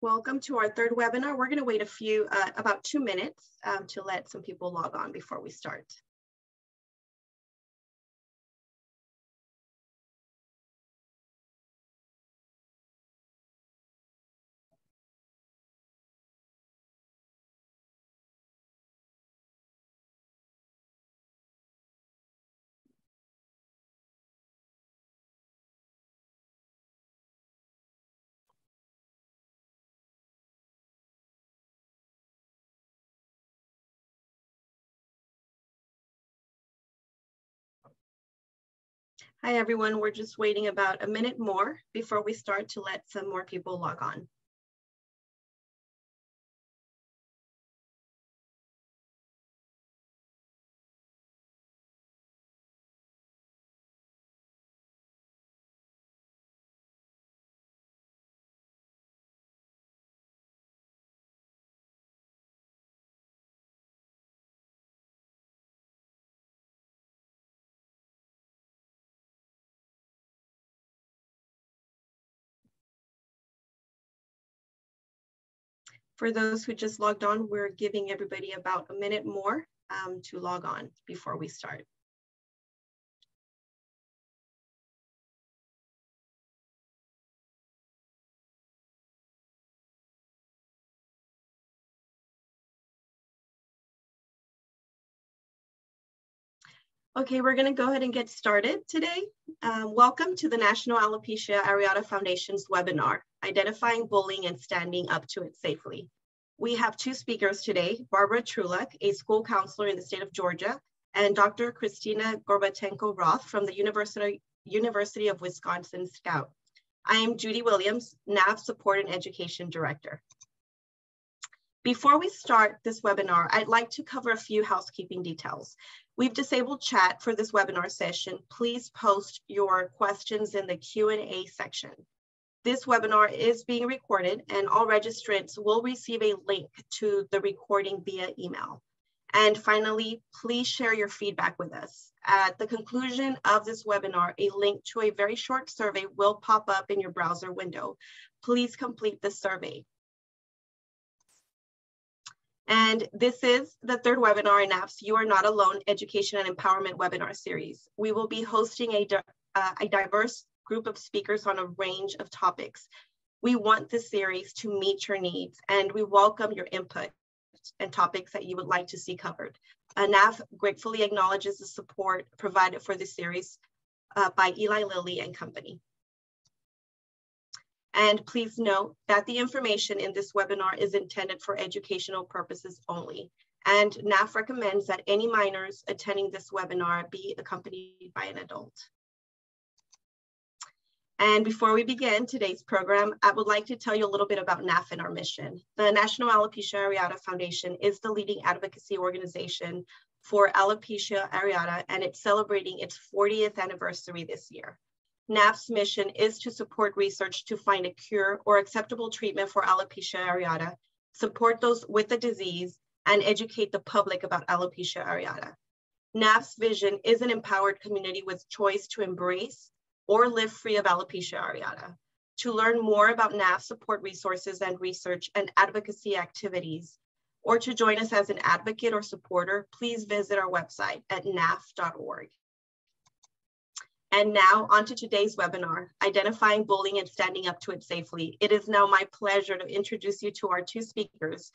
Welcome to our third webinar. We're going to wait about 2 minutes to let some people log on before we start. Hi, everyone. We're just waiting about a minute more before we start to let some more people log on. For those who just logged on, we're giving everybody about a minute more to log on before we start. Okay, we're going to go ahead and get started today. Welcome to the National Alopecia Areata Foundation's webinar, Identifying Bullying and Standing Up to It Safely. We have two speakers today, Barbara Trulak, a school counselor in the state of Georgia, and Dr. Christina Gorbatenko-Roth from the University of Wisconsin Scout. I am Judy Williams, NAV Support and Education Director. Before we start this webinar, I'd like to cover a few housekeeping details. We've disabled chat for this webinar session. Please post your questions in the Q&A section. This webinar is being recorded and all registrants will receive a link to the recording via email. And finally, please share your feedback with us. At the conclusion of this webinar, a link to a very short survey will pop up in your browser window. Please complete the survey. And this is the third webinar in NAF's You Are Not Alone Education and Empowerment webinar series. We will be hosting a diverse group of speakers on a range of topics. We want this series to meet your needs and we welcome your input and topics that you would like to see covered. NAF gratefully acknowledges the support provided for this series by Eli Lilly and Company. And please note that the information in this webinar is intended for educational purposes only. And NAF recommends that any minors attending this webinar be accompanied by an adult. And before we begin today's program, I would like to tell you a little bit about NAF and our mission. The National Alopecia Areata Foundation is the leading advocacy organization for alopecia areata, and it's celebrating its 40th anniversary this year. NAF's mission is to support research to find a cure or acceptable treatment for alopecia areata, support those with the disease, and educate the public about alopecia areata. NAF's vision is an empowered community with choice to embrace or live free of alopecia areata. To learn more about NAF support resources and research and advocacy activities, or to join us as an advocate or supporter, please visit our website at naf.org. And now on to today's webinar, Identifying Bullying and Standing Up to It Safely. It is now my pleasure to introduce you to our two speakers.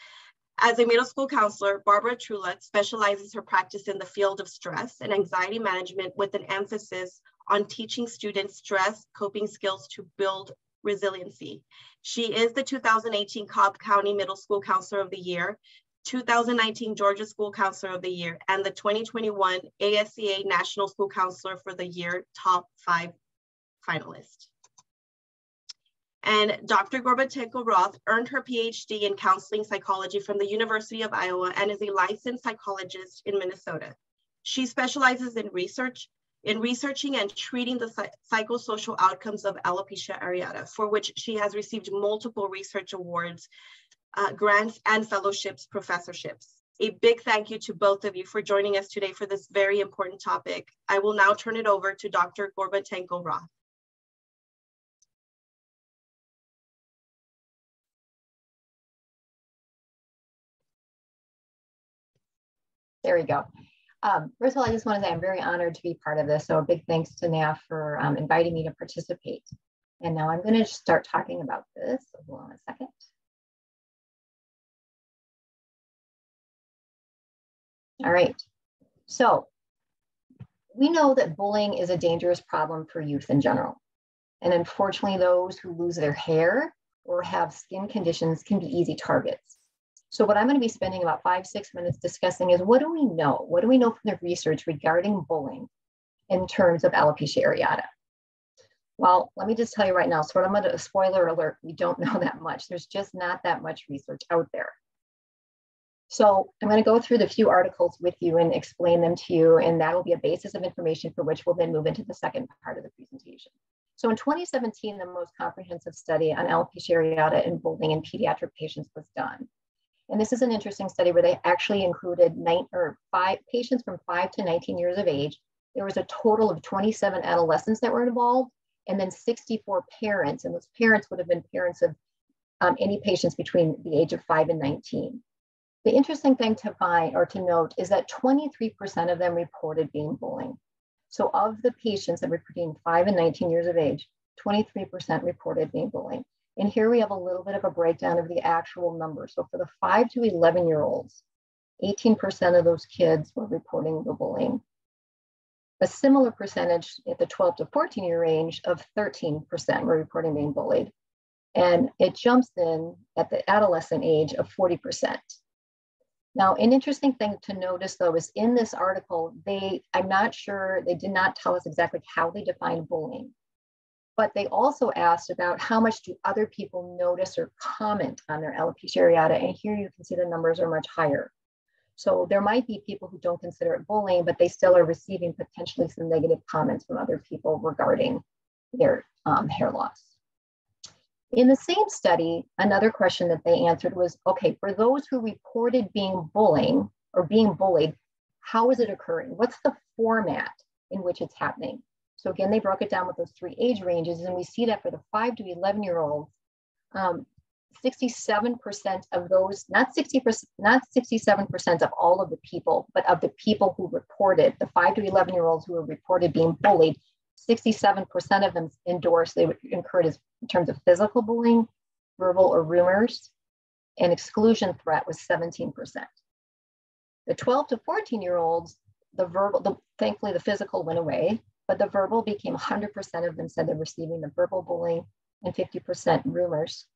As a middle school counselor, Barbara Trulak specializes her practice in the field of stress and anxiety management with an emphasis on teaching students stress coping skills to build resiliency. She is the 2018 Cobb County Middle School Counselor of the Year, 2019 Georgia School Counselor of the Year, and the 2021 ASCA National School Counselor for the Year Top 5 finalist. And Dr. Gorbatenko-Roth earned her PhD in counseling psychology from the University of Iowa and is a licensed psychologist in Minnesota. She specializes in researching and treating the psychosocial outcomes of alopecia areata, for which she has received multiple research awards, grants, and fellowships, professorships. A big thank you to both of you for joining us today for this very important topic. I will now turn it over to Dr. Gorbatenko-Roth. There we go. First of all, I just want to say I'm very honored to be part of this. So a big thanks to NAF for inviting me to participate. And now I'm going to start talking about this. Hold on a second. All right. So we know that bullying is a dangerous problem for youth in general. And unfortunately, those who lose their hair or have skin conditions can be easy targets. So what I'm going to be spending about 5-6 minutes discussing is, what do we know? What do we know from the research regarding bullying in terms of alopecia areata? Well, let me just tell you right now, sort of a spoiler alert, we don't know that much. There's just not that much research out there. So I'm going to go through the few articles with you and explain them to you, and that will be a basis of information for which we'll then move into the second part of the presentation. So in 2017, the most comprehensive study on alopecia areata and bullying in pediatric patients was done. And this is an interesting study where they actually included patients from 5 to 19 years of age. There was a total of 27 adolescents that were involved, and then 64 parents, and those parents would have been parents of any patients between the age of 5 and 19. The interesting thing to find or to note is that 23% of them reported being bullied. So of the patients that were between 5 and 19 years of age, 23% reported being bullied. And here we have a little bit of a breakdown of the actual numbers. So for the 5 to 11-year-olds, 18% of those kids were reporting the bullying. A similar percentage at the 12 to 14-year range of 13% were reporting being bullied. And it jumps in at the adolescent age of 40%. Now, an interesting thing to notice, though, is in this article, I'm not sure, they did not tell us exactly how they define bullying, but they also asked about how much do other people notice or comment on their alopecia areata, and here you can see the numbers are much higher. So there might be people who don't consider it bullying, but they still are receiving potentially some negative comments from other people regarding their hair loss. In the same study, another question that they answered was, okay, for those who reported being bullying or being bullied, how is it occurring? What's the format in which it's happening? So again, they broke it down with those 3 age ranges, and we see that for the 5 to 11-year-olds, 67% of those, not 67% of all of the people, but of the people who reported, the 5 to 11-year-olds who were reported being bullied, 67% of them endorsed they incurred as in terms of physical bullying, verbal or rumors, and exclusion threat was 17%. The 12 to 14-year-olds, thankfully the physical went away, but the verbal became 100% of them said they're receiving the verbal bullying and 50% rumors.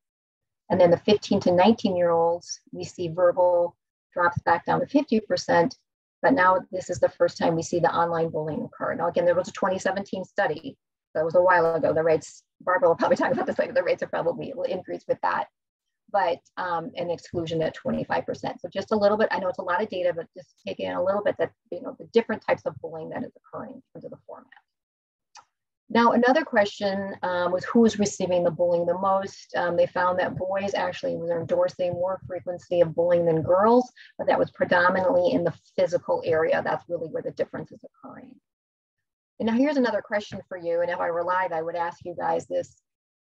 And then the 15 to 19-year-olds, we see verbal drops back down to 50%, but now this is the first time we see the online bullying occur. Now, again, there was a 2017 study, that was a while ago. The rates, Barbara will probably talk about this later, the rates are probably will increase with that, but an exclusion at 25%. So just a little bit, I know it's a lot of data, but just taking in a little bit that, the different types of bullying that is occurring in terms of the format. Now, another question was who is receiving the bullying the most. They found that boys actually were endorsing more frequency of bullying than girls, but that was predominantly in the physical area. That's really where the difference is occurring. And now here's another question for you. And if I were live, I would ask you guys this.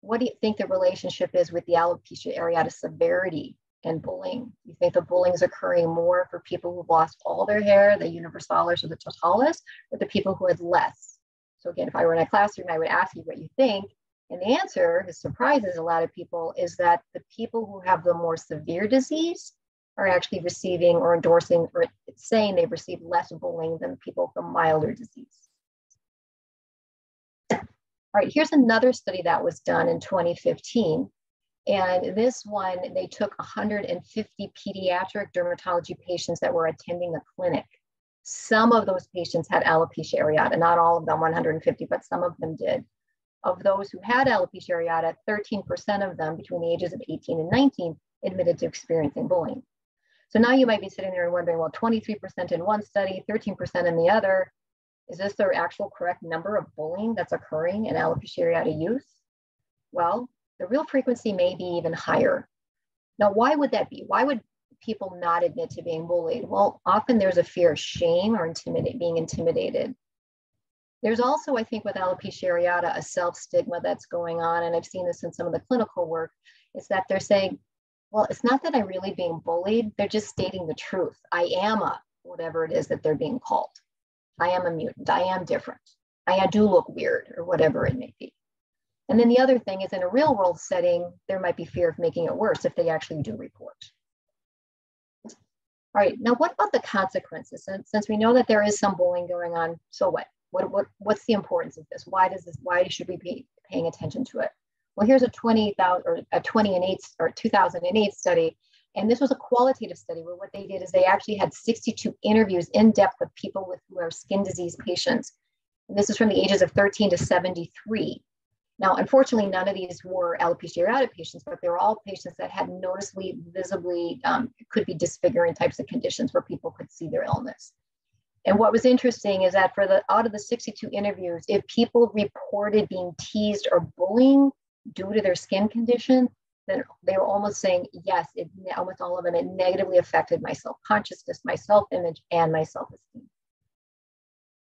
What do you think the relationship is with the alopecia areata severity and bullying? You think the bullying is occurring more for people who've lost all their hair, the universalis or the totalis, or the people who had less? So again, if I were in a classroom, I would ask you what you think. And the answer, that surprises a lot of people, is that the people who have the more severe disease are actually receiving or endorsing or saying they've received less bullying than people with a milder disease. All right, here's another study that was done in 2015. And this one, they took 150 pediatric dermatology patients that were attending the clinic. Some of those patients had alopecia areata, not all of them, 150, but some of them did. Of those who had alopecia areata, 13% of them between the ages of 18 and 19 admitted to experiencing bullying. So now you might be sitting there and wondering, well, 23% in one study, 13% in the other. Is this the actual correct number of bullying that's occurring in alopecia areata youth? Well, the real frequency may be even higher. Now, why would that be? Why would people not admit to being bullied? Well, often there's a fear of shame or being intimidated. There's also, I think, with alopecia areata, a self-stigma that's going on, and I've seen this in some of the clinical work, is that they're saying, well, it's not that I'm really being bullied, they're just stating the truth. I am a whatever it is that they're being called. I am a mutant, I am different, I do look weird, or whatever it may be. And then the other thing is, in a real world setting, there might be fear of making it worse if they actually do report. All right, now what about the consequences? Since we know that there is some bullying going on, so what? What's the importance of this? Why should we be paying attention to it? Well, here's a 2008 study, and this was a qualitative study where what they did is they actually had 62 interviews in depth of people who are skin disease patients. And this is from the ages of 13 to 73. Now, unfortunately, none of these were alopecia areata patients, but they were all patients that had noticeably, visibly, could be disfiguring types of conditions where people could see their illness. And what was interesting is that out of the 62 interviews, if people reported being teased or bullying due to their skin condition, then they were almost saying, yes, almost all of them, it negatively affected my self-consciousness, my self-image, and my self-esteem.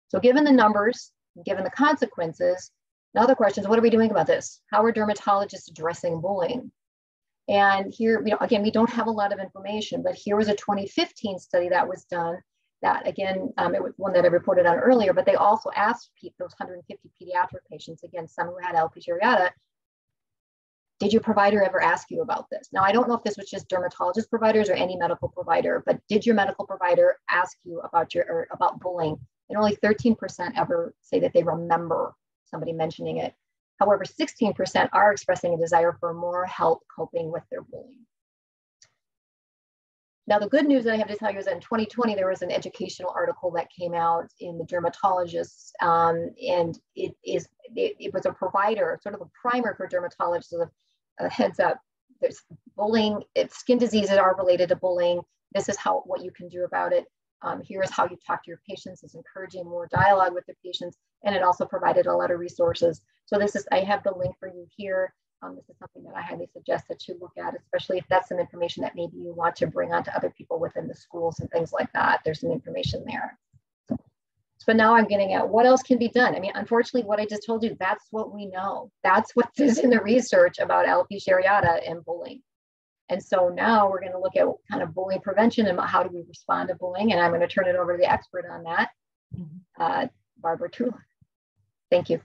So given the numbers, given the consequences, now the question is, what are we doing about this? How are dermatologists addressing bullying? And here, again, we don't have a lot of information, but here was a 2015 study that was done that, again, it was one that I reported on earlier, but they also asked those 150 pediatric patients, again, some who had alopecia areata, did your provider ever ask you about this? Now, I don't know if this was just dermatologist providers or any medical provider, but did your medical provider ask you about bullying? And only 13% ever say that they remember somebody mentioning it. However, 16% are expressing a desire for more help coping with their bullying. Now, the good news that I have to tell you is that in 2020, there was an educational article that came out in the Dermatologist, and it was a provider, sort of a primer for dermatologists, so a heads up. There's bullying, if skin diseases are related to bullying, this is what you can do about it. Here's how you talk to your patients. It's encouraging more dialogue with the patients, and it also provided a lot of resources. So I have the link for you here. This is something that I highly suggest that you look at, especially if that's some information that maybe you want to bring on to other people within the schools and things like that. There's some information there. So now I'm getting at what else can be done. I mean, unfortunately, what I just told you, that's what we know. That's what is in the research about alopecia areata and bullying. And so now we're going to look at kind of bullying prevention and how do we respond to bullying. And I'm going to turn it over to the expert on that, Barbara Trula. Thank you.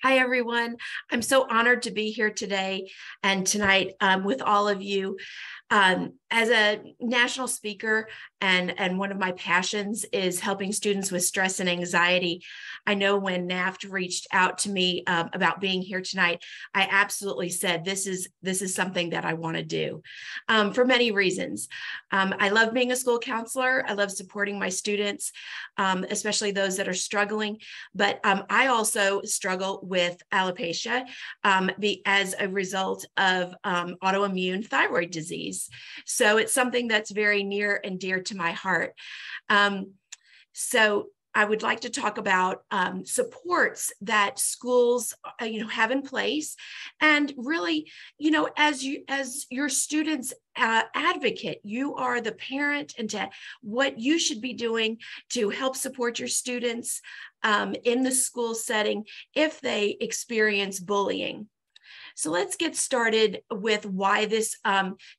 Hi, everyone. I'm so honored to be here today and tonight with all of you. As a national speaker, and one of my passions is helping students with stress and anxiety. I know when NAFT reached out to me about being here tonight, I absolutely said, this is something that I want to do for many reasons. I love being a school counselor. I love supporting my students, especially those that are struggling. But I also struggle with alopecia as a result of autoimmune thyroid disease. So it's something that's very near and dear to my heart. So I would like to talk about supports that schools, have in place, and really, as your students' advocate, you are the parent, and to what you should be doing to help support your students in the school setting if they experience bullying. So let's get started with why this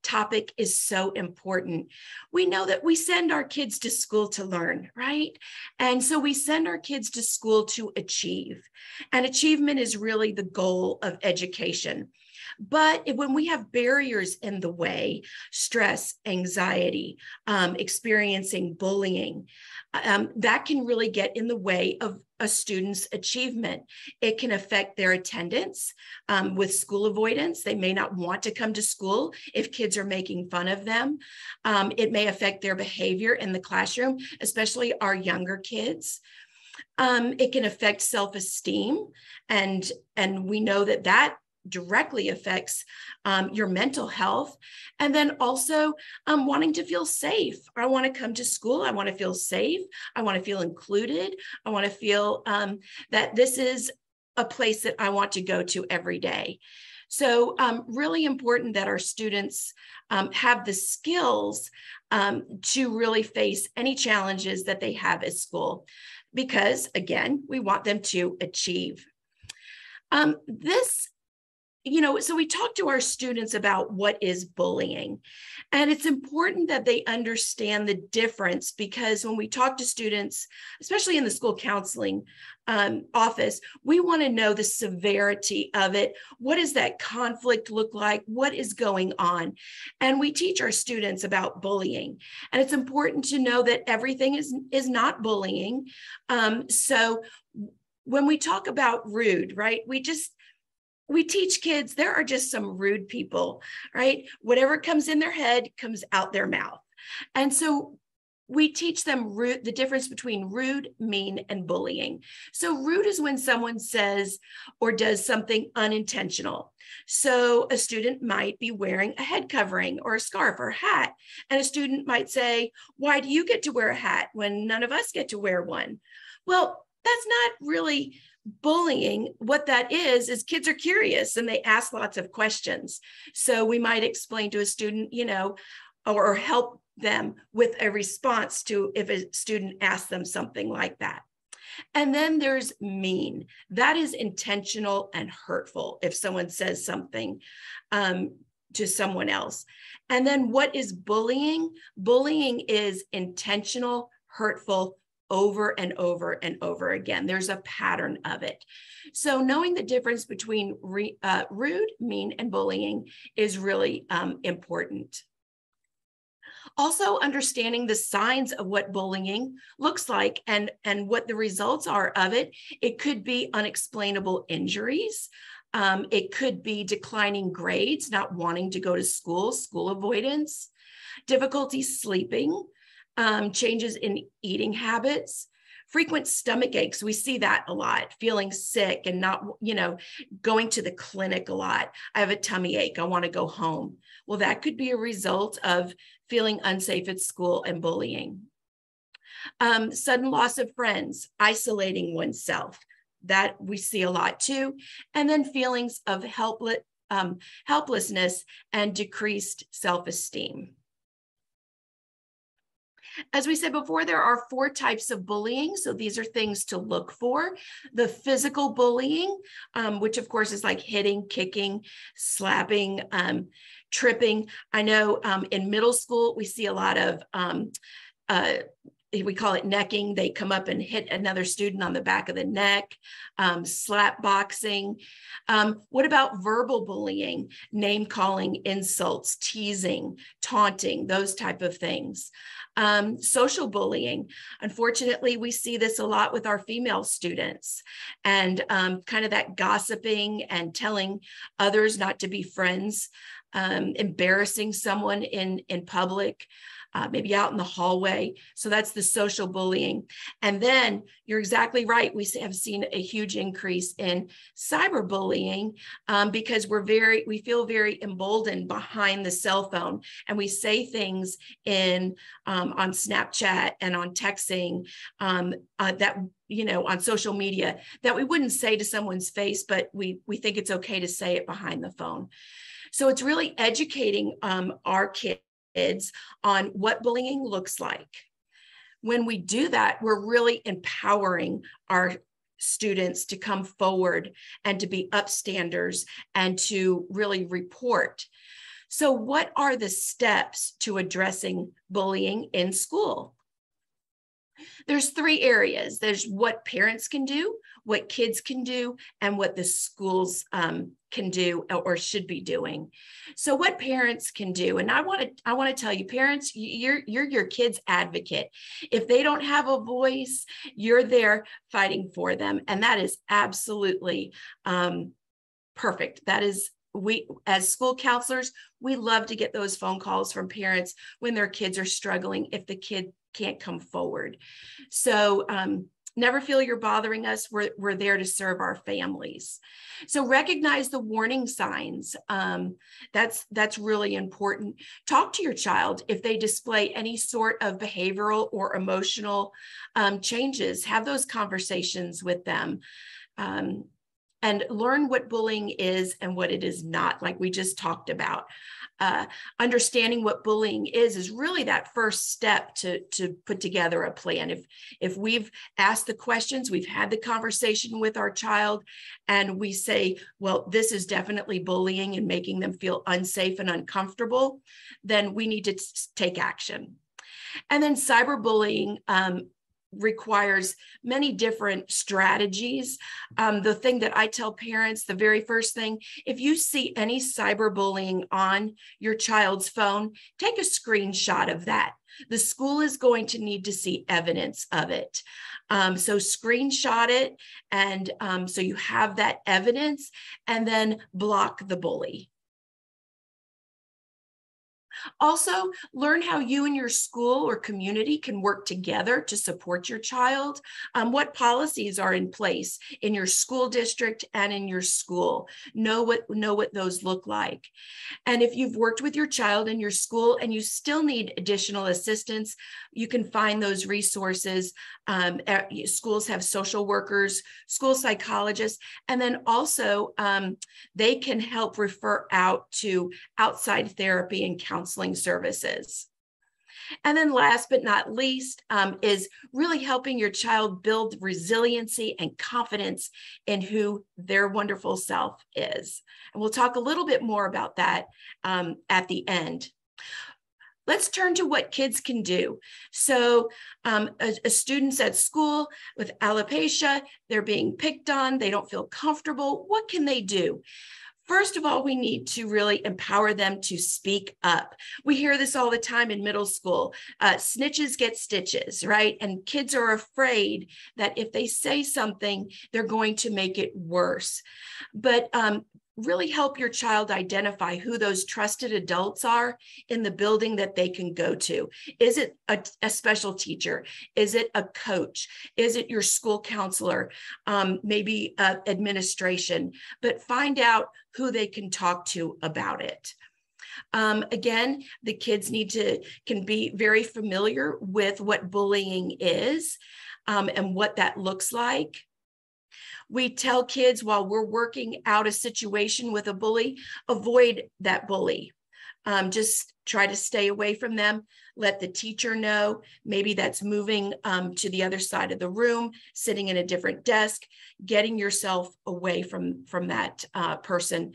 topic is so important. We know that we send our kids to school to learn, right? And so we send our kids to school to achieve. And achievement is really the goal of education. But when we have barriers in the way, stress, anxiety, experiencing bullying, that can really get in the way of a student's achievement. It can affect their attendance with school avoidance. They may not want to come to school if kids are making fun of them. It may affect their behavior in the classroom, especially our younger kids. It can affect self-esteem, and we know that directly affects your mental health. And then also wanting to feel safe. I want to come to school. I want to feel safe. I want to feel included. I want to feel that this is a place that I want to go to every day. So really important that our students have the skills to really face any challenges that they have at school, because again, we want them to achieve. So we talk to our students about what is bullying, and it's important that they understand the difference, because when we talk to students, especially in the school counseling office, we want to know the severity of it. What does that conflict look like? What is going on? And we teach our students about bullying, and it's important to know that everything is not bullying. So when we talk about rude, right, we teach kids there are just some rude people, right? Whatever comes in their head comes out their mouth. And so we teach them the difference between rude, mean, and bullying. So rude is when someone says or does something unintentional. So a student might be wearing a head covering or a scarf or a hat, and a student might say, "Why do you get to wear a hat when none of us get to wear one?" Well, that's not really bullying. What that is kids are curious and they ask lots of questions. So we might explain to a student, or help them with a response to if a student asks them something like that. And then there's mean. That is intentional and hurtful if someone says something to someone else. And then what is bullying? Bullying is intentional, hurtful, over and over and over again. There's a pattern of it. So knowing the difference between rude, mean, and bullying is really important. Also understanding the signs of what bullying looks like and what the results are of it. It could be unexplainable injuries. It could be declining grades, not wanting to go to school avoidance, difficulty sleeping, changes in eating habits, frequent stomach aches. We see that a lot, feeling sick and not, going to the clinic a lot. I have a tummy ache. I want to go home. Well, that could be a result of feeling unsafe at school and bullying. Sudden loss of friends, isolating oneself. That we see a lot too. And then feelings of helplessness and decreased self-esteem. As we said before, there are 4 types of bullying. So these are things to look for. The physical bullying, which of course is like hitting, kicking, slapping, tripping. I know in middle school, we see a lot of, we call it necking. They come up and hit another student on the back of the neck, slap boxing. What about verbal bullying, name calling, insults, teasing, taunting, those type of things. Social bullying. Unfortunately, we see this a lot with our female students, and kind of that gossiping and telling others not to be friends, embarrassing someone in public, maybe out in the hallway. So that's the social bullying. And then you're exactly right. We have seen a huge increase in cyberbullying because we feel very emboldened behind the cell phone, and we say things on Snapchat and on texting that, on social media that we wouldn't say to someone's face, but we think it's okay to say it behind the phone. So it's really educating our kids on what bullying looks like. When we do that, we're really empowering our students to come forward and to be upstanders and to really report. So what are the steps to addressing bullying in school? There's 3 areas. There's what parents can do, what kids can do, and what the schools can do or should be doing. So what parents can do, and I want to tell you, parents, you're your kids' advocate. If they don't have a voice, you're there fighting for them, and that is absolutely perfect. That is, we as school counselors, we love to get those phone calls from parents when their kids are struggling if the kid can't come forward. So never feel you're bothering us. We're there to serve our families. So recognize the warning signs. That's really important. Talk to your child if they display any sort of behavioral or emotional changes. Have those conversations with them. And and learn what bullying is and what it is not, like we just talked about. Understanding what bullying is really that first step to put together a plan. If we've asked the questions, we've had the conversation with our child, and we say, well, this is definitely bullying and making them feel unsafe and uncomfortable, then we need to take action. And then cyberbullying requires many different strategies. The thing that I tell parents, the very first thing, if you see any cyberbullying on your child's phone, take a screenshot of that. The school is going to need to see evidence of it. So screenshot it, and so you have that evidence, and then block the bully. Also, learn how you and your school or community can work together to support your child. What policies are in place in your school district and in your school. Know what those look like. And if you've worked with your child in your school and you still need additional assistance, you can find those resources. Schools have social workers, school psychologists, and then also they can help refer out to outside therapy and counseling services. And then last but not least is really helping your child build resiliency and confidence in who their wonderful self is. And we'll talk a little bit more about that at the end. Let's turn to what kids can do. So students at school with alopecia, they're being picked on, they don't feel comfortable. What can they do? First of all, we need to really empower them to speak up. We hear this all the time in middle school. Snitches get stitches, right? And kids are afraid that if they say something, they're going to make it worse. But really help your child identify who those trusted adults are in the building that they can go to. Is it a special teacher? Is it a coach? Is it your school counselor? Maybe administration, but find out who they can talk to about it. Again, the kids can be very familiar with what bullying is and what that looks like. We tell kids while we're working out a situation with a bully, avoid that bully. Just try to stay away from them. Let the teacher know. Maybe that's moving to the other side of the room, sitting in a different desk, getting yourself away from that person.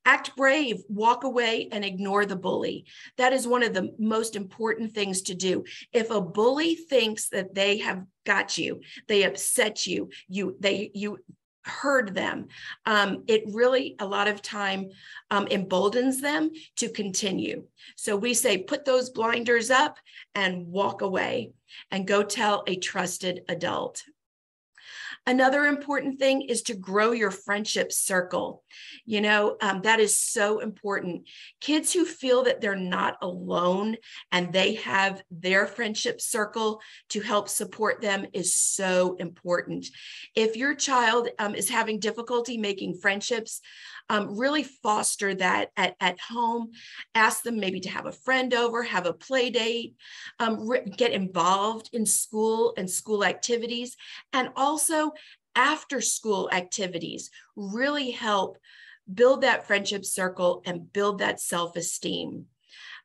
Act brave, walk away and ignore the bully. That is one of the most important things to do. If a bully thinks that they have got you, they upset you, you hurt them, it really a lot of time emboldens them to continue. So we say, put those blinders up and walk away and go tell a trusted adult. Another important thing is to grow your friendship circle. You know, that is so important. Kids who feel that they're not alone and they have their friendship circle to help support them is so important. If your child is having difficulty making friendships, really foster that at home. Ask them maybe to have a friend over, have a play date, get involved in school and school activities, and also after school activities really help build that friendship circle and build that self-esteem.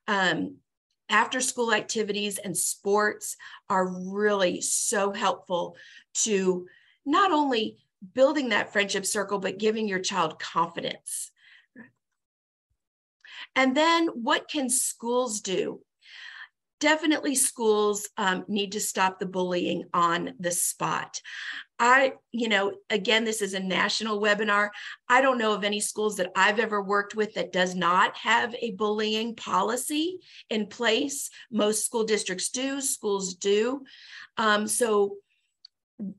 After school activities and sports are really so helpful to not only building that friendship circle, but giving your child confidence. And then what can schools do? Definitely schools need to stop the bullying on the spot. Again, this is a national webinar. I don't know of any schools that I've ever worked with that does not have a bullying policy in place. Most school districts do, schools do. So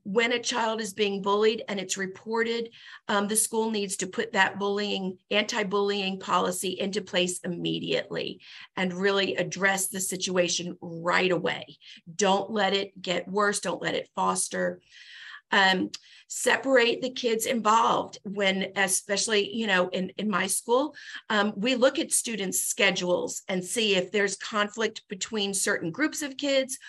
when a child is being bullied and it's reported, the school needs to put that anti-bullying policy into place immediately and really address the situation right away. Don't let it get worse. Don't let it foster. Separate the kids involved when, especially, in my school, we look at students' schedules and see if there's conflict between certain groups of kids.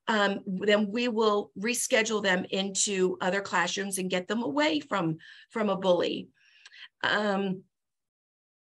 then we will reschedule them into other classrooms and get them away from a bully.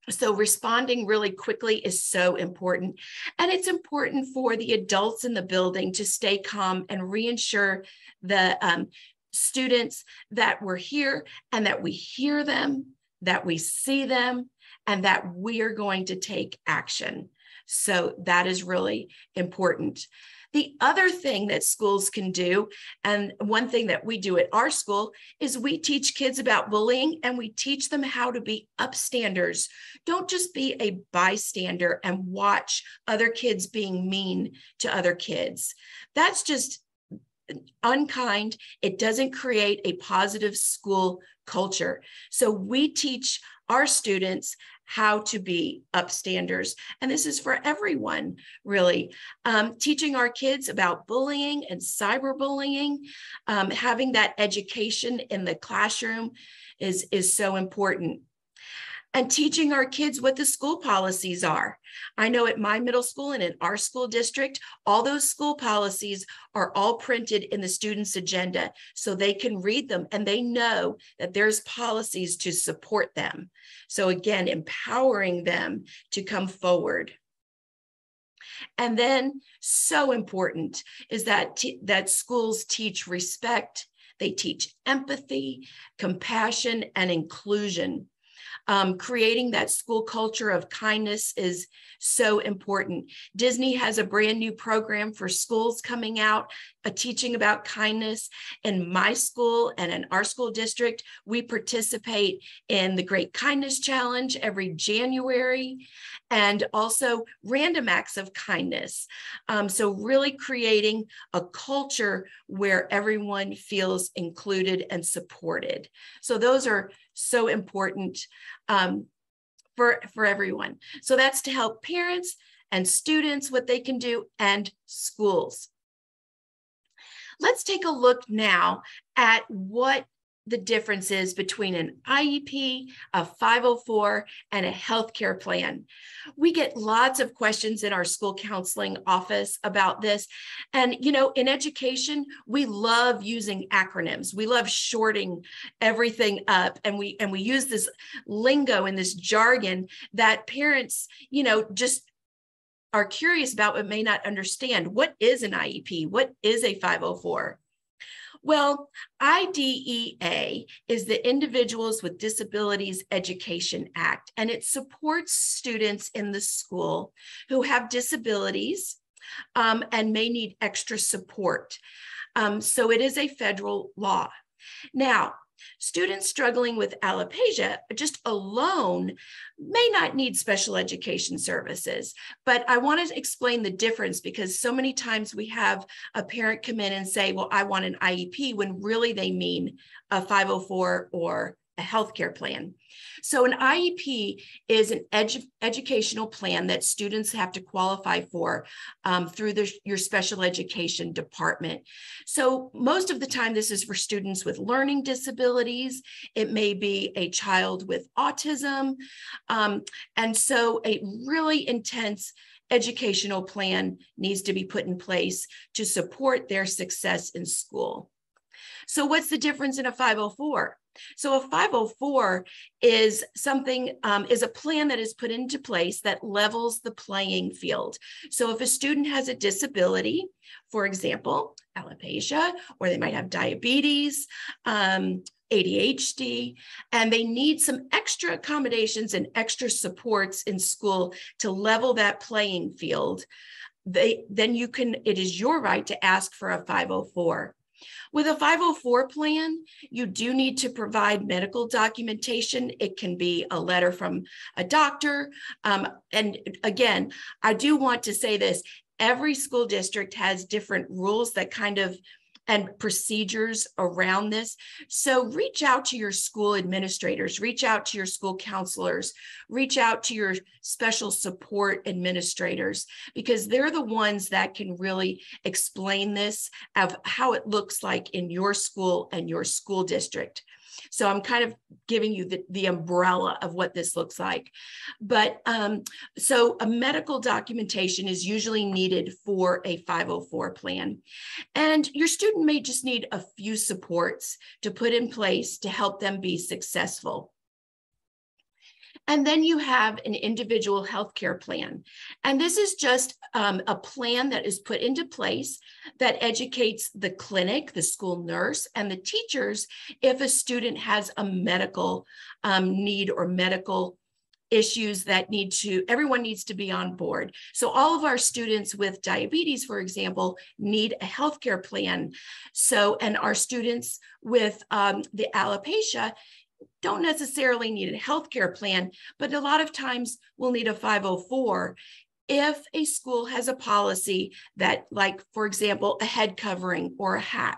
So responding really quickly is so important. And it's important for the adults in the building to stay calm and reassure the students that we're here and that we hear them, that we see them, and that we are going to take action. So that is really important. The other thing that schools can do, and one thing that we do at our school, is we teach kids about bullying and we teach them how to be upstanders. Don't just be a bystander and watch other kids being mean to other kids. That's just unkind. It doesn't create a positive school culture. So we teach our students how to be upstanders. And this is for everyone, really. Teaching our kids about bullying and cyberbullying, having that education in the classroom is so important. And teaching our kids what the school policies are. I know at my middle school and in our school district, all those school policies are all printed in the students' agenda so they can read them and they know that there's policies to support them. So again, empowering them to come forward. And then so important is that schools teach respect, they teach empathy, compassion, and inclusion. Creating that school culture of kindness is so important. Disney has a brand new program for schools coming out, teaching about kindness. In my school and in our school district, we participate in the Great Kindness Challenge every January, and also random acts of kindness. So really creating a culture where everyone feels included and supported. So those are so important for everyone. So that's to help parents and students, what they can do, and schools. Let's take a look now at what the difference is between an IEP, a 504, and a healthcare plan. We get lots of questions in our school counseling office about this. And, you know, in education, we love using acronyms. We love shorting everything up. And we use this lingo and this jargon that parents, you know, just are curious about but may not understand. What is an IEP? What is a 504? Well, IDEA is the Individuals with Disabilities Education Act, and it supports students in the school who have disabilities and may need extra support. So it is a federal law. Now, students struggling with alopecia just alone may not need special education services, but I want to explain the difference because so many times we have a parent come in and say, well, I want an IEP, when really they mean a 504 or a healthcare plan. So an IEP is an educational plan that students have to qualify for through your special education department. So most of the time, this is for students with learning disabilities. It may be a child with autism. And so a really intense educational plan needs to be put in place to support their success in school. So what's the difference in a 504? So a 504 is something, is a plan that is put into place that levels the playing field. So if a student has a disability, for example, alopecia, or they might have diabetes, ADHD, and they need some extra accommodations and extra supports in school to level that playing field, then you can, it is your right to ask for a 504. With a 504 plan, you do need to provide medical documentation. It can be a letter from a doctor. And again, I do want to say this, every school district has different rules that kind of and procedures around this. So reach out to your school administrators, reach out to your school counselors, reach out to your special support administrators, because they're the ones that can really explain this of how it looks like in your school and your school district. So I'm kind of giving you the umbrella of what this looks like. But so a medical documentation is usually needed for a 504 plan. And your student may just need a few supports to put in place to help them be successful. And then you have an individual healthcare plan. And this is just a plan that is put into place that educates the clinic, the school nurse, and the teachers if a student has a medical need or medical issues that everyone needs to be on board. So all of our students with diabetes, for example, need a healthcare plan. So, and our students with the alopecia don't necessarily need a healthcare plan, but a lot of times we'll need a 504 if a school has a policy that, like, for example, a head covering or a hat.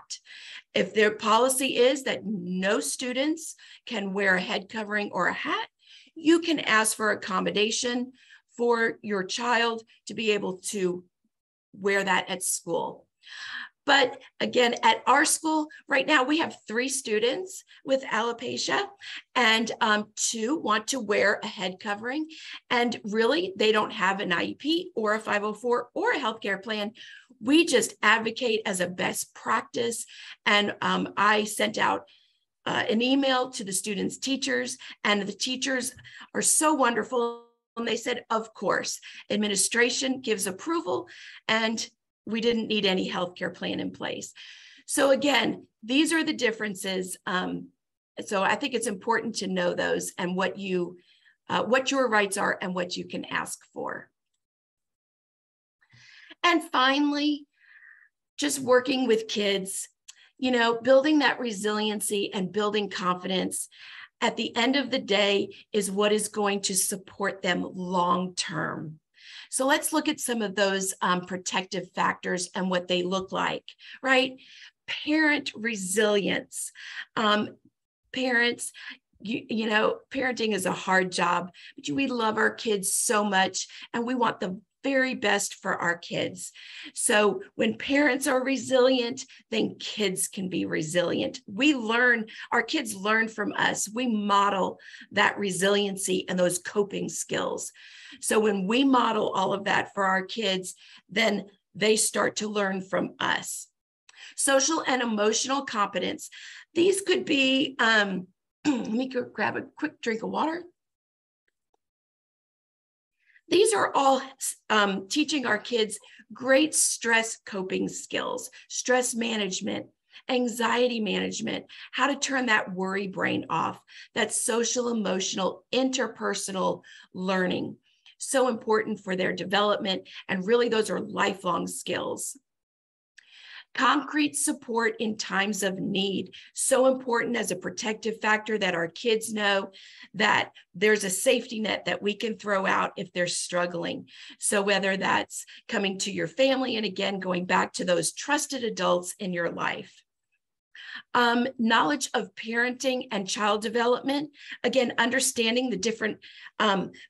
If their policy is that no students can wear a head covering or a hat, you can ask for accommodation for your child to be able to wear that at school. But again, at our school right now, we have 3 students with alopecia, and 2 want to wear a head covering. And really, they don't have an IEP or a 504 or a healthcare plan. We just advocate as a best practice. And I sent out an email to the students' teachers, and the teachers are so wonderful. And they said, of course, administration gives approval, and we didn't need any healthcare plan in place. So again, these are the differences. So I think it's important to know those and what your rights are and what you can ask for. And finally, just working with kids, building that resiliency and building confidence at the end of the day is what is going to support them long-term. So let's look at some of those protective factors and what they look like, right? Parent resilience. Parents, parenting is a hard job, but we love our kids so much, and we want the very best for our kids. So when parents are resilient, then kids can be resilient. Our kids learn from us. We model that resiliency and those coping skills. So when we model all of that for our kids, then they start to learn from us. Social and emotional competence. These could be, let me go grab a quick drink of water. These are all teaching our kids great stress coping skills, stress management, anxiety management, how to turn that worry brain off, that social, emotional, interpersonal learning. So important for their development. And really, those are lifelong skills. Concrete support in times of need, so important as a protective factor that our kids know that there's a safety net that we can throw out if they're struggling. So whether that's coming to your family, and again, going back to those trusted adults in your life. Knowledge of parenting and child development. Again, understanding the different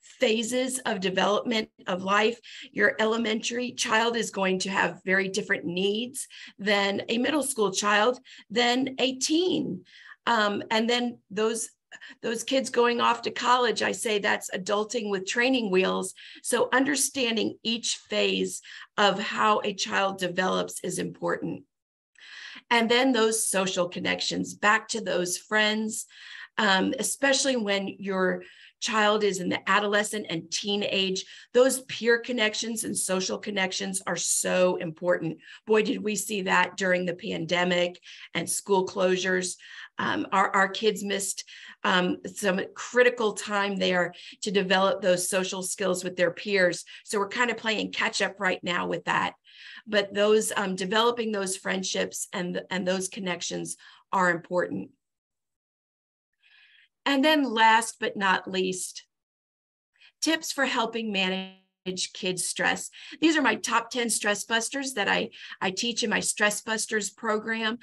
phases of development of life. Your elementary child is going to have very different needs than a middle school child, than a teen. And then those kids going off to college, I say that's adulting with training wheels. So understanding each phase of how a child develops is important. And then those social connections, back to those friends, especially when your child is in the adolescent and teen age, those peer connections and social connections are so important. Boy, did we see that during the pandemic and school closures. Our kids missed some critical time there to develop those social skills with their peers. So we're kind of playing catch up right now with that. But those developing those friendships and those connections are important. And then last but not least, tips for helping manage kids' stress. These are my top 10 stress busters that I teach in my Stress Busters program.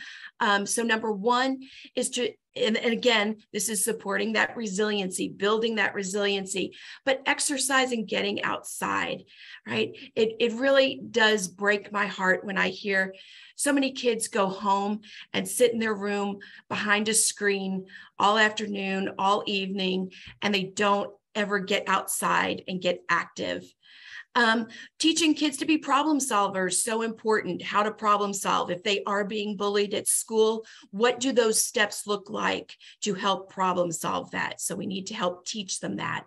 So number one is to, and again, this is supporting that resiliency, building that resiliency, but exercise and getting outside, right? It really does break my heart when I hear so many kids go home and sit in their room behind a screen all afternoon, all evening, and they don't ever get outside and get active. Teaching kids to be problem solvers, so important. How to problem solve. If they are being bullied at school, what do those steps look like to help problem solve that? So we need to help teach them that.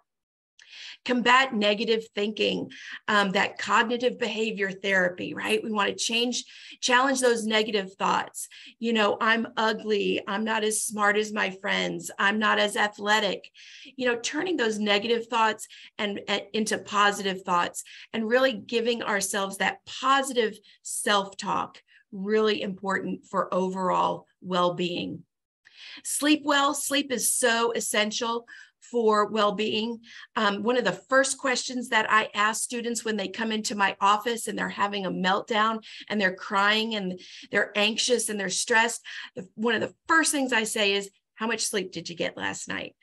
Combat negative thinking, that cognitive behavior therapy, right? We want to challenge those negative thoughts. You know, I'm ugly. I'm not as smart as my friends. I'm not as athletic. You know, turning those negative thoughts and into positive thoughts and really giving ourselves that positive self-talk, really important for overall well-being. Sleep well. Sleep is so essential for well-being. One of the first questions that I ask students when they come into my office and they're having a meltdown and they're crying and they're anxious and they're stressed, one of the first things I say is, how much sleep did you get last night?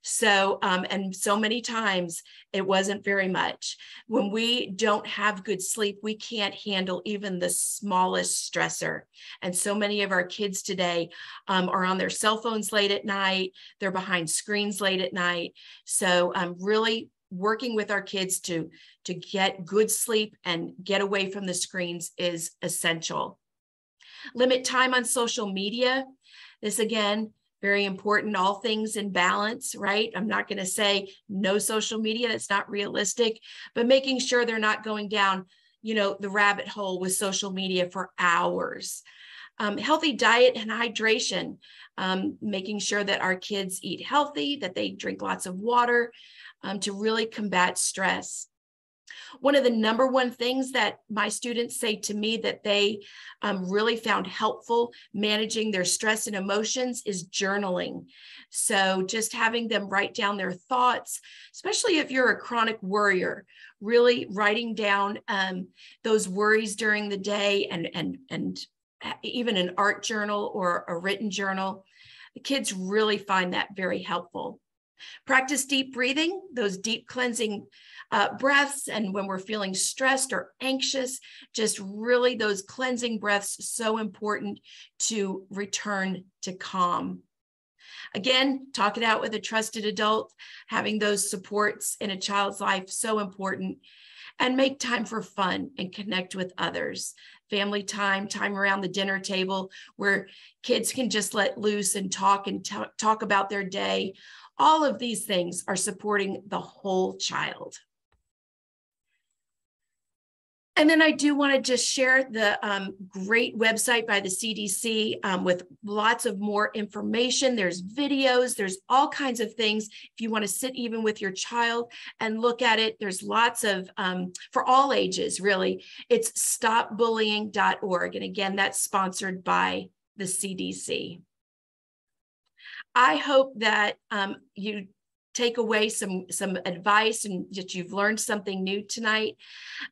So, and so many times it wasn't very much. When we don't have good sleep, we can't handle even the smallest stressor. And so many of our kids today are on their cell phones late at night. They're behind screens late at night. So I'm really working with our kids to get good sleep and get away from the screens is essential. Limit time on social media. This again, very important, all things in balance, right? I'm not going to say no social media, that's not realistic, but making sure they're not going down, you know, the rabbit hole with social media for hours. Healthy diet and hydration, making sure that our kids eat healthy, that they drink lots of water to really combat stress. One of the number one things that my students say to me that they really found helpful managing their stress and emotions is journaling. So just having them write down their thoughts, especially if you're a chronic worrier, really writing down those worries during the day and even an art journal or a written journal. The kids really find that very helpful. Practice deep breathing, those deep cleansing breaths. And when we're feeling stressed or anxious, just really those cleansing breaths, so important to return to calm. Again, talk it out with a trusted adult, having those supports in a child's life, so important. And make time for fun and connect with others. Family time, time around the dinner table where kids can just let loose and talk about their day. All of these things are supporting the whole child. And then I do want to just share the great website by the CDC with lots of more information. There's videos, there's all kinds of things. If you want to sit even with your child and look at it, there's lots of, for all ages, really. It's stopbullying.org. And again, that's sponsored by the CDC. I hope that you take away some advice and that you've learned something new tonight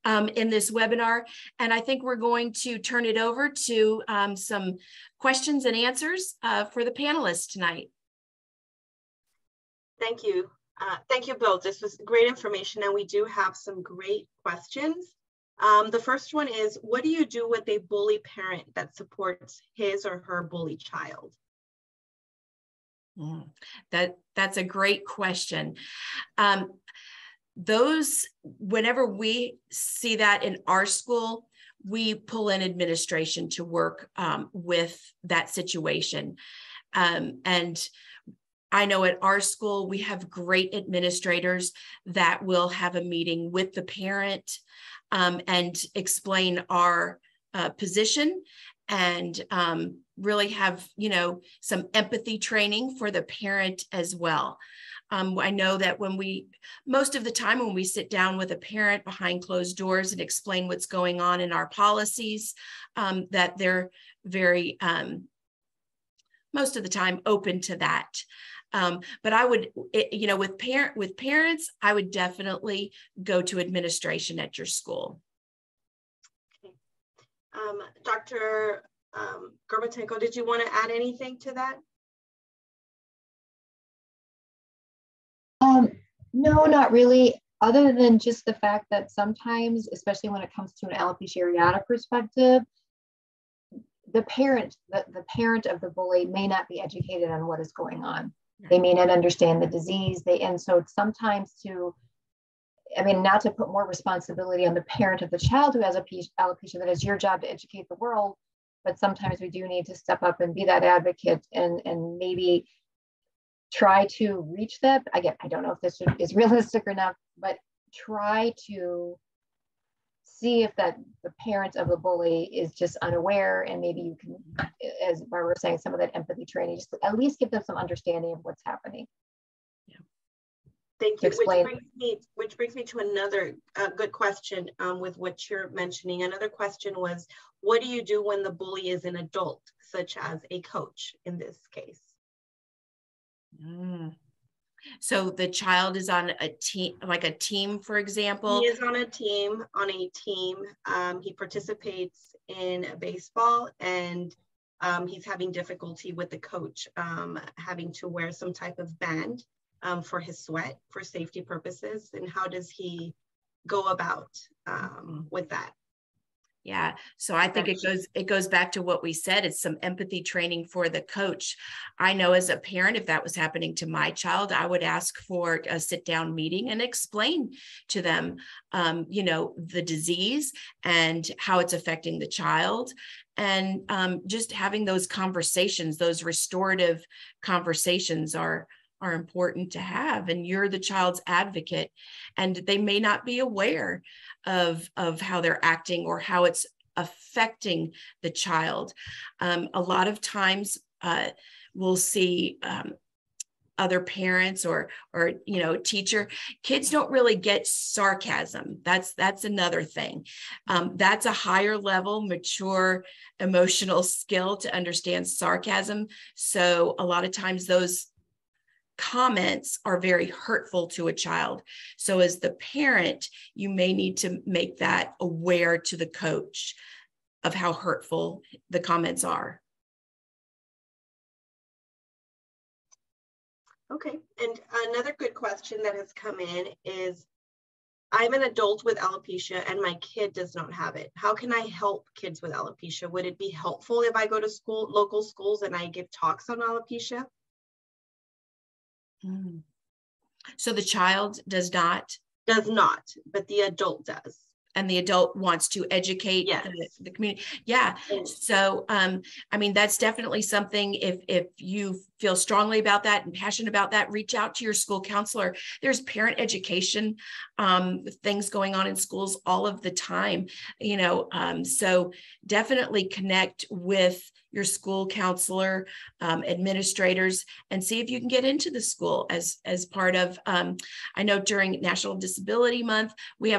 in this webinar. And I think we're going to turn it over to some questions and answers for the panelists tonight. Thank you. Thank you both. This was great information, and we do have some great questions. The first one is, what do you do with a bully parent that supports his or her bully child? That's a great question. Whenever we see that in our school, we pull in administration to work with that situation. And I know at our school, we have great administrators that will have a meeting with the parent and explain our position and really have, some empathy training for the parent as well. I know that most of the time when we sit down with a parent behind closed doors and explain what's going on in our policies, that they're very, most of the time open to that. But I would, with parents, I would definitely go to administration at your school. Okay. Dr. Gorbatenko, did you want to add anything to that? No, not really, other than just the fact that sometimes, especially when it comes to an alopecia areata perspective, the parent of the bully may not be educated on what is going on. They may not understand the disease. And so sometimes not to put more responsibility on the parent of the child who has alopecia, that is your job to educate the world, but sometimes we do need to step up and be that advocate and maybe try to reach that. Again, I don't know if this is realistic or not, but try to see if the parent of the bully is just unaware, and maybe you can, as Barbara was saying, some of that empathy training, just at least give them some understanding of what's happening. Yeah. Thank you. Which brings me to another good question with what you're mentioning. Another question was, what do you do when the bully is an adult, such as a coach in this case? So the child is on a team, like a team, for example? He is on a team. He participates in baseball, and he's having difficulty with the coach having to wear some type of band for his sweat for safety purposes. And how does he go about with that? Yeah. So I think it goes back to what we said. It's some empathy training for the coach. I know as a parent, if that was happening to my child, I would ask for a sit-down meeting and explain to them, the disease and how it's affecting the child. And just having those conversations, those restorative conversations are important to have. And you're the child's advocate, and they may not be aware of how they're acting or how it's affecting the child. A lot of times we'll see other parents or teacher, kids don't really get sarcasm. That's another thing. That's a higher level, mature emotional skill to understand sarcasm. So a lot of times those comments are very hurtful to a child. So as the parent, you may need to make that aware to the coach of how hurtful the comments are. Okay, and another good question that has come in is, I'm an adult with alopecia and my kid does not have it. How can I help kids with alopecia? Would it be helpful if I go to local schools and I give talks on alopecia? So the child does not? Does not, but the adult does. And the adult wants to educate the community. Yeah. So, that's definitely something, if you feel strongly about that and passionate about that, reach out to your school counselor. There's parent education things going on in schools all of the time, so definitely connect with your school counselor, administrators, and see if you can get into the school as part of, I know during National Disability Month, we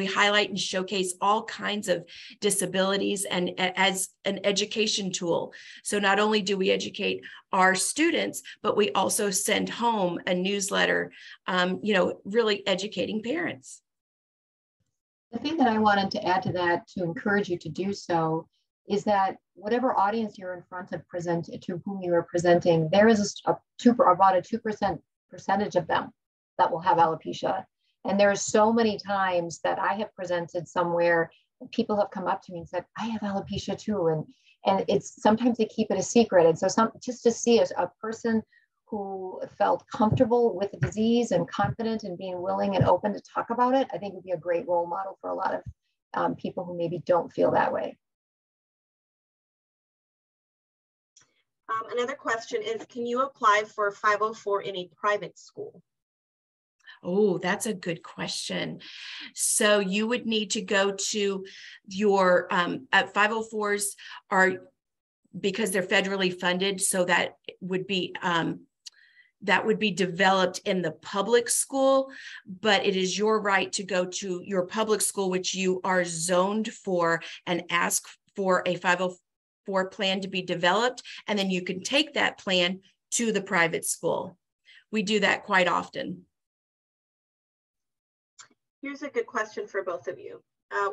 highlight and showcase all kinds of disabilities and as an education tool. So not only do we educate our students, but we also send home a newsletter, really educating parents. The thing that I wanted to add to that, to encourage you to do so, is that whatever audience you're in front of to whom you are presenting, there is about a 2% percentage of them that will have alopecia. And there's so many times that I have presented somewhere and people have come up to me and said, I have alopecia too. And it's sometimes they keep it a secret. And so just to see a person who felt comfortable with the disease and confident and being willing and open to talk about it, I think would be a great role model for a lot of people who maybe don't feel that way. Another question is, can you apply for 504 in a private school? Oh, that's a good question. So you would need to go to your, at 504s are, because they're federally funded, so that would be developed in the public school, but it is your right to go to your public school, which you are zoned for, and ask for a 504 plan to be developed. And then you can take that plan to the private school. We do that quite often. Here's a good question for both of you.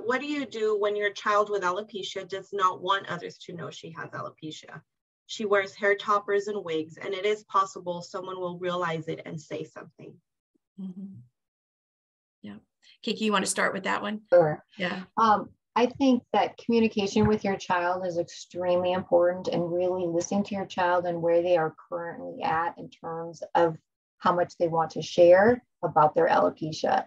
What do you do when your child with alopecia does not want others to know she has alopecia? She wears hair toppers and wigs, and it is possible someone will realize it and say something. Mm-hmm. Yeah. Kiki, you want to start with that one? Sure. Yeah. I think that communication with your child is extremely important, and really listening to your child and where they are currently at in terms of how much they want to share about their alopecia.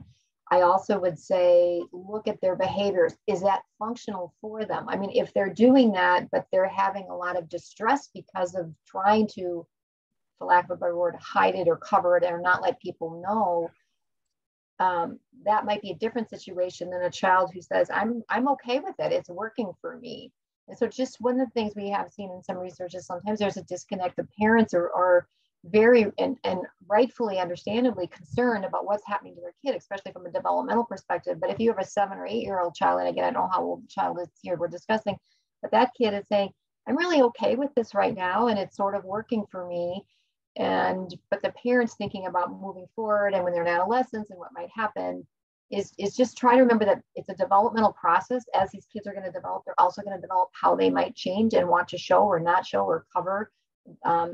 I also would say, look at their behaviors. Is that functional for them? I mean, if they're doing that, but they're having a lot of distress because of trying to, for lack of a better word, hide it or cover it or not let people know, that might be a different situation than a child who says, I'm okay with it. It's working for me. And so just one of the things we have seen in some research is sometimes there's a disconnect. The parents are very and rightfully, understandably concerned about what's happening to their kid, especially from a developmental perspective. But if you have a 7 or 8 year old child, and again, I don't know how old the child is here we're discussing, but that kid is saying, I'm really okay with this right now, and it's sort of working for me. But the parents thinking about moving forward and when they're in adolescence and what might happen is just try to remember that it's a developmental process. As these kids are going to develop, they're also going to develop how they might change and want to show or not show or cover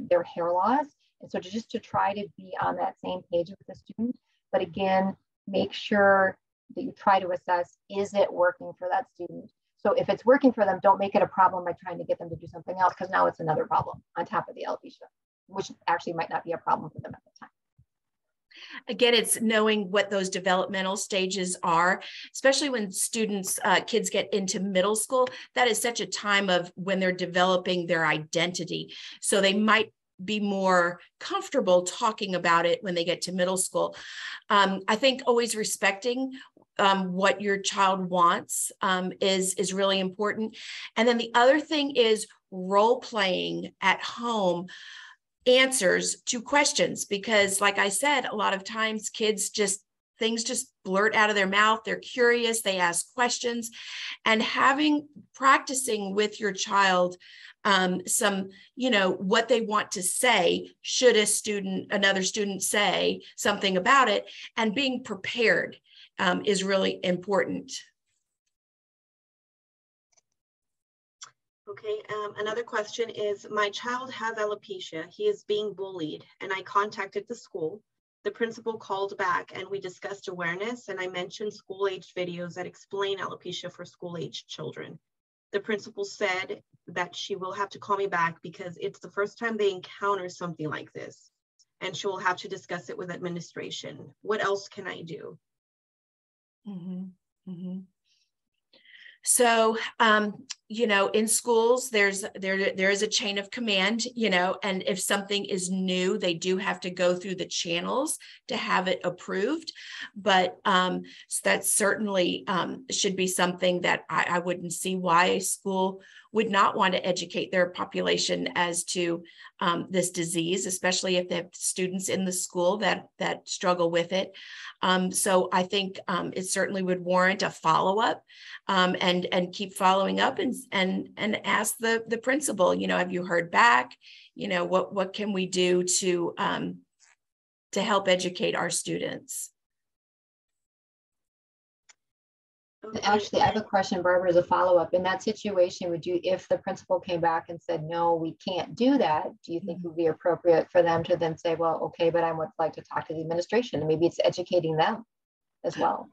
their hair loss. And so just to try to be on that same page with the student, but again, make sure that you try to assess, is it working for that student? So if it's working for them, don't make it a problem by trying to get them to do something else, because now it's another problem on top of the alopecia, which actually might not be a problem for them at the time. Again, it's knowing what those developmental stages are, especially when students, kids get into middle school. That is such a time of when they're developing their identity. So they might be more comfortable talking about it when they get to middle school. I think always respecting what your child wants is really important. And then the other thing is role playing at home answers to questions, because like I said, a lot of times kids things just blurt out of their mouth. They're curious, they ask questions, and practicing with your child some, what they want to say, should another student say something about it, and being prepared is really important. Okay, another question is, my child has alopecia. He is being bullied, and I contacted the school. The principal called back and we discussed awareness, and I mentioned school-aged videos that explain alopecia for school-aged children. The principal said that she will have to call me back because it's the first time they encounter something like this, and she will have to discuss it with administration. What else can I do? Mm-hmm. Mm-hmm. So, in schools, there is a chain of command, and if something is new, they do have to go through the channels to have it approved. But so that certainly should be something that I wouldn't see why a school would not want to educate their population as to this disease, especially if they have students in the school that struggle with it. So I think it certainly would warrant a follow-up and keep following up and ask the principal, have you heard back? What can we do to help educate our students? Actually, I have a question, Barbara, as a follow-up. In that situation, if the principal came back and said, no, we can't do that, do you think it would be appropriate for them to then say, well, okay, but I would like to talk to the administration, and maybe it's educating them as well?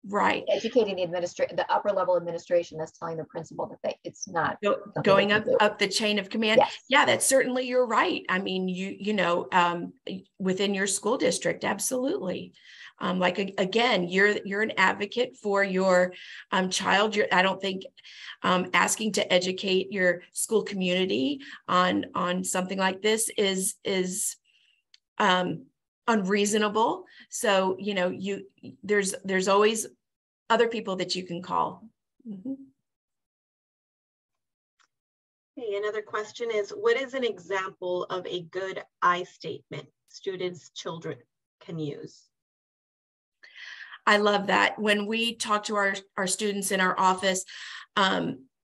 Right. Educating the upper level administration that's telling the principal that it's not going up the chain of command. Yes. Yeah, that's certainly, you're right. I mean, within your school district, absolutely. Again, you're an advocate for your child. I don't think asking to educate your school community on something like this is unreasonable. So, there's always other people that you can call. Mm-hmm. Okay, another question is, what is an example of a good I statement children can use? I love that. When we talk to our students in our office,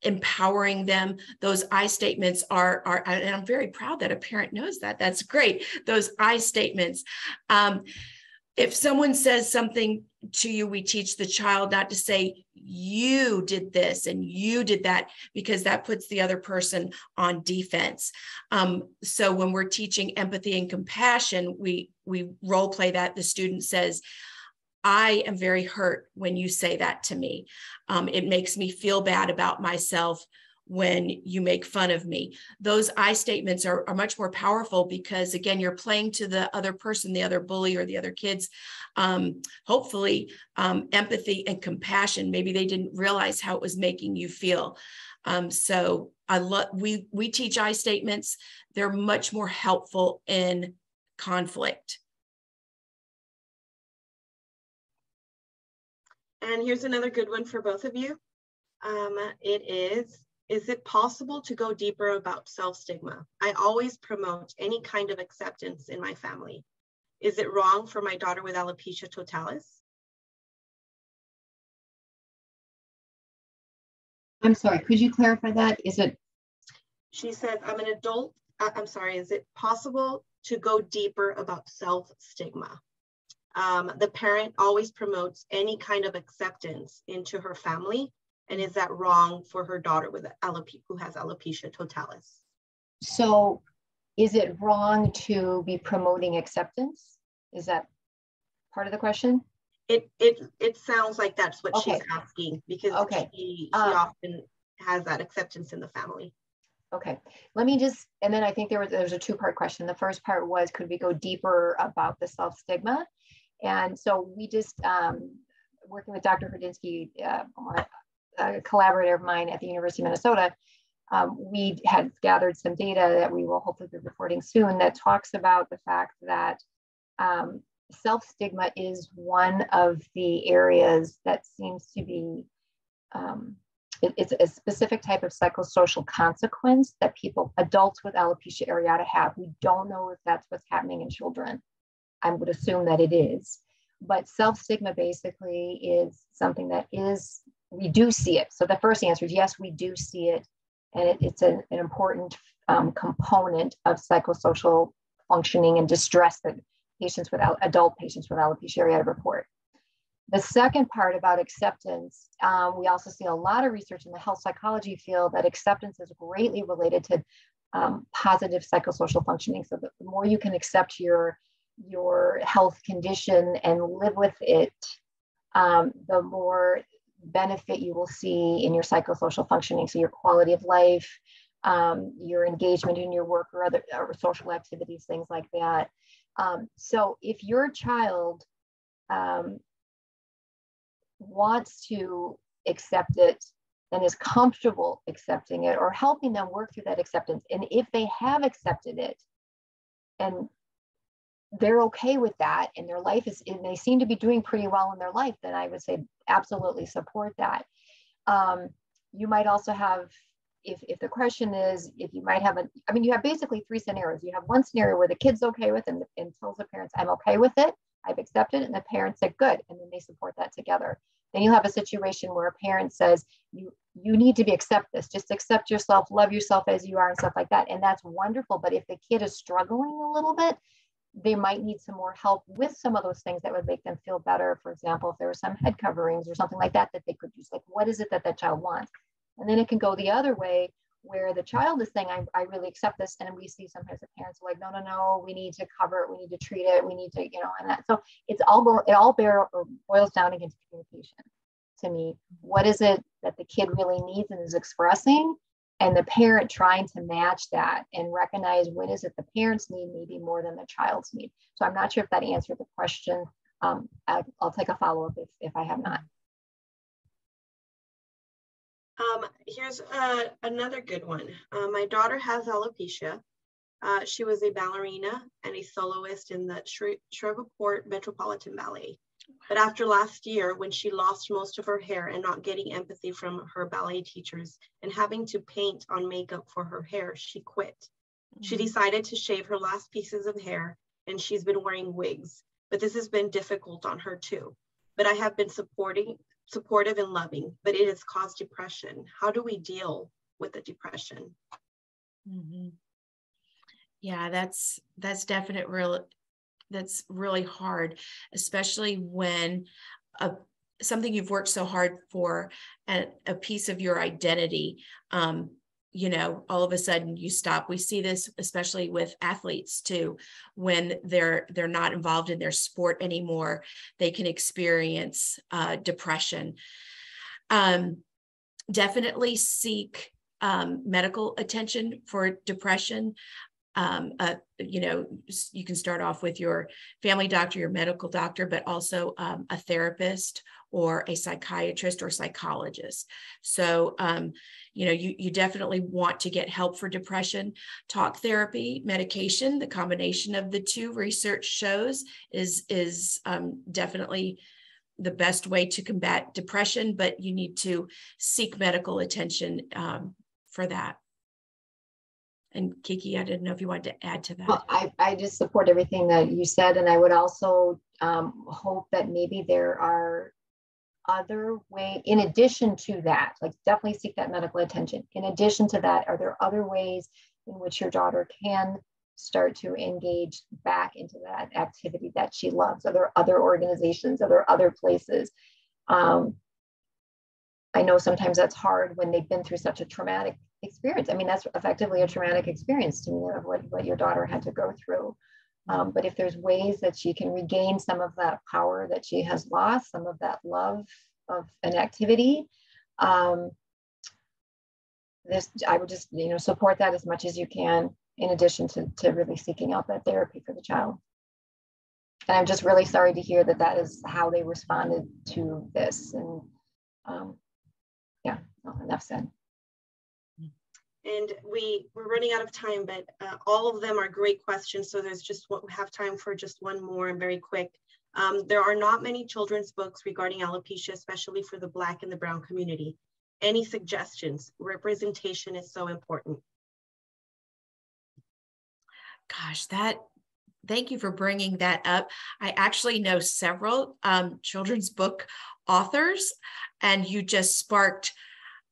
empowering them. Those I statements are, and I'm very proud that a parent knows that. That's great. Those I statements. If someone says something to you, we teach the child not to say, you did this and you did that, because that puts the other person on defense. So when we're teaching empathy and compassion, we role play that. The student says, I am very hurt when you say that to me. It makes me feel bad about myself when you make fun of me. Those I statements are much more powerful because, again, you're playing to the other person, the other bully or the other kids, hopefully empathy and compassion. Maybe they didn't realize how it was making you feel. So we teach I statements. They're much more helpful in conflict. And here's another good one for both of you. Is it possible to go deeper about self-stigma? I always promote any kind of acceptance in my family. Is it wrong for my daughter with alopecia totalis? I'm sorry, could you clarify that? Is it? She says, I'm an adult. I'm sorry, is it possible to go deeper about self-stigma? The parent always promotes any kind of acceptance into her family. And is that wrong for her daughter with who has alopecia totalis? So is it wrong to be promoting acceptance? Is that part of the question? It sounds like that's what Okay. she's asking, because she often has that acceptance in the family. Okay, let me just, and then I think there's a two-part question. The first part was, could we go deeper about the self-stigma? And so we just, working with Dr. Hrudinsky, a collaborator of mine at the University of Minnesota, we had gathered some data that we will hopefully be reporting soon that talks about the fact that self-stigma is one of the areas that seems to be, it's a specific type of psychosocial consequence that adults with alopecia areata have. We don't know if that's what's happening in children. I would assume that it is. But self-stigma basically is something that we do see it. So the first answer is yes, we do see it. And it's an important component of psychosocial functioning and distress that adult patients with alopecia areata report. The second part about acceptance, we also see a lot of research in the health psychology field that acceptance is greatly related to positive psychosocial functioning. So the more you can accept your health condition and live with it, the more benefit you will see in your psychosocial functioning. So your quality of life, your engagement in your work or other social activities, things like that. So if your child wants to accept it and is comfortable accepting it, or helping them work through that acceptance, and if they have accepted it and they're okay with that, and their life and they seem to be doing pretty well in their life, then I would say absolutely support that. You might also have, if the question is, if you might have you have basically three scenarios. You have one scenario where the kid's okay with it and tells the parents, I'm okay with it, I've accepted it, and the parents say good, and then they support that together. Then you'll have a situation where a parent says, you need to accept this, just accept yourself, love yourself as you are, and stuff like that. And that's wonderful. But if the kid is struggling a little bit, they might need some more help with some of those things that would make them feel better. For example, if there were some head coverings or something like that they could use, like, what is it that child wants? And then it can go the other way, where the child is saying, I really accept this. And we see sometimes the parents are like, no, we need to cover it. We need to treat it. We need to, and that. So it all boils down against communication to me. What is it that the kid really needs and is expressing? And the parent trying to match that and recognize when is it the parents need maybe more than the child's need. So I'm not sure if that answered the question. I'll take a follow-up if I have not. Here's another good one. My daughter has alopecia. She was a ballerina and a soloist in the Shreveport Metropolitan Ballet. But after last year, when she lost most of her hair and not getting empathy from her ballet teachers and having to paint on makeup for her hair, she quit. Mm-hmm. She decided to shave her last pieces of hair, and she's been wearing wigs. But this has been difficult on her too. But I have been supporting supportive and loving, but it has caused depression. How do we deal with the depression? Mm-hmm. Yeah, that's really hard, especially when something you've worked so hard for, and a piece of your identity, all of a sudden you stop. We see this especially with athletes too, when they're not involved in their sport anymore, they can experience depression. Definitely seek medical attention for depression. You can start off with your family doctor, your medical doctor, but also a therapist or a psychiatrist or psychologist. So, you definitely want to get help for depression. Talk therapy, medication, the combination of the two, research shows is definitely the best way to combat depression, but you need to seek medical attention for that. And Kiki, I didn't know if you wanted to add to that. Well, I just support everything that you said. And I would also hope that maybe there are other ways, in addition to that, like definitely seek that medical attention. In addition to that, are there other ways in which your daughter can start to engage back into that activity that she loves? Are there other organizations? Are there other places? I know sometimes that's hard when they've been through such a traumatic experience. I mean, that's effectively a traumatic experience to me of what your daughter had to go through. But if there's ways that she can regain some of that power that she has lost, some of that love of an activity, I would just, support that as much as you can, in addition to really seeking out that therapy for the child. And I'm just really sorry to hear that is how they responded to this. And enough said. And we're running out of time, but all of them are great questions. So there's we have time for just one more, and very quick. There are not many children's books regarding alopecia, especially for the Black and the Brown community. Any suggestions? Representation is so important. Gosh, thank you for bringing that up. I actually know several children's book authors, and you just sparked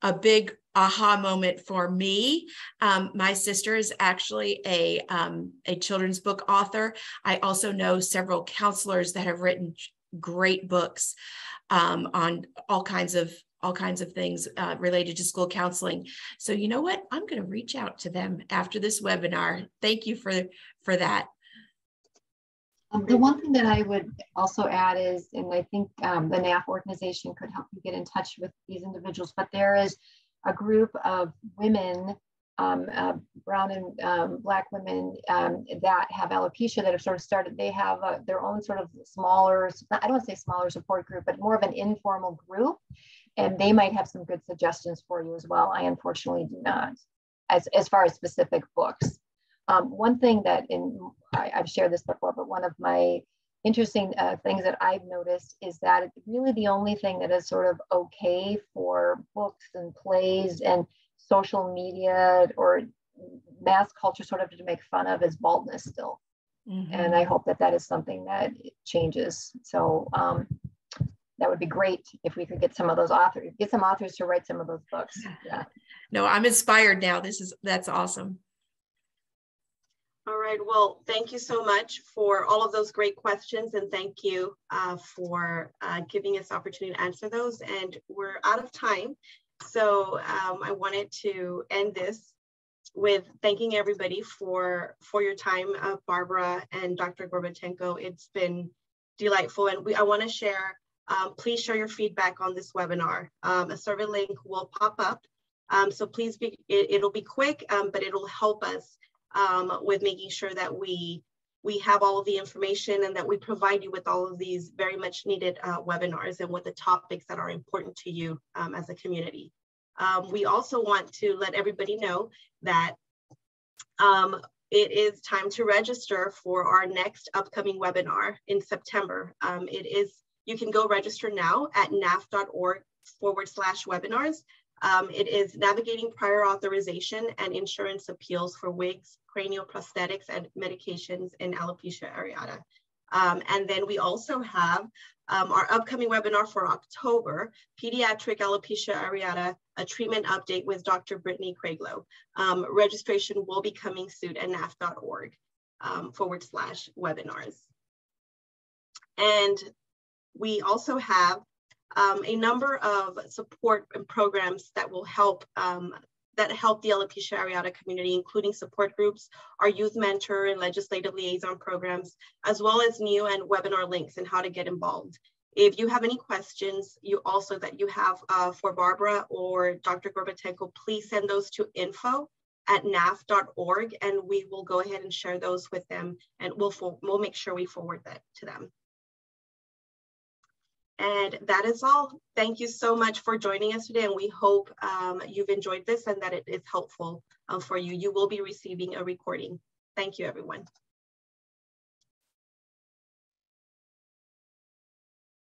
a big aha moment for me. My sister is actually a children's book author. I also know several counselors that have written great books on all kinds of things related to school counseling. So you know what? I'm going to reach out to them after this webinar. Thank you for that. The one thing that I would also add is, and I think the NAF organization could help you get in touch with these individuals, but there is a group of women, brown and Black women that have alopecia that have sort of started, they have their own sort of smaller, I don't want to say smaller support group, but more of an informal group. And they might have some good suggestions for you as well. I unfortunately do not, as far as specific books. One thing that I've shared this before, but one of my interesting things that I've noticed is that it's really the only thing that is sort of okay for books and plays and social media or mass culture sort of to make fun of is baldness still. Mm-hmm. And I hope that is something that changes. So that would be great if we could get some of those authors, get some authors to write some of those books. Yeah. No, I'm inspired now. That's awesome. All right, well, thank you so much for all of those great questions, and thank you for giving us the opportunity to answer those. And we're out of time, so I wanted to end this with thanking everybody for your time, Barbara and Dr. Gorbatenko. It's been delightful, and I want to share, please share your feedback on this webinar. A survey link will pop up, so please, it'll be quick, but it'll help us with making sure that we have all of the information and that we provide you with all of these very much needed webinars and with the topics that are important to you as a community. We also want to let everybody know that it is time to register for our next upcoming webinar in September. You can go register now at naf.org/webinars. It is navigating prior authorization and insurance appeals for wigs, cranial prosthetics, and medications in alopecia areata. And then we also have Our upcoming webinar for October, Pediatric Alopecia Areata, a treatment update with Dr. Brittany Craiglow. Registration will be coming soon at naf.org /webinars. And we also have a number of support and programs that will help the alopecia areata community, including support groups, our youth mentor and legislative liaison programs, as well as new and webinar links and how to get involved. If you have any questions that you have for Barbara or Dr. Gorbatenko, please send those to info@naf.org, and we will go ahead and share those with them, and we'll make sure we forward that to them. And that is all. Thank you so much for joining us today, and we hope you've enjoyed this and that it is helpful for you. You will be receiving a recording. Thank you, everyone.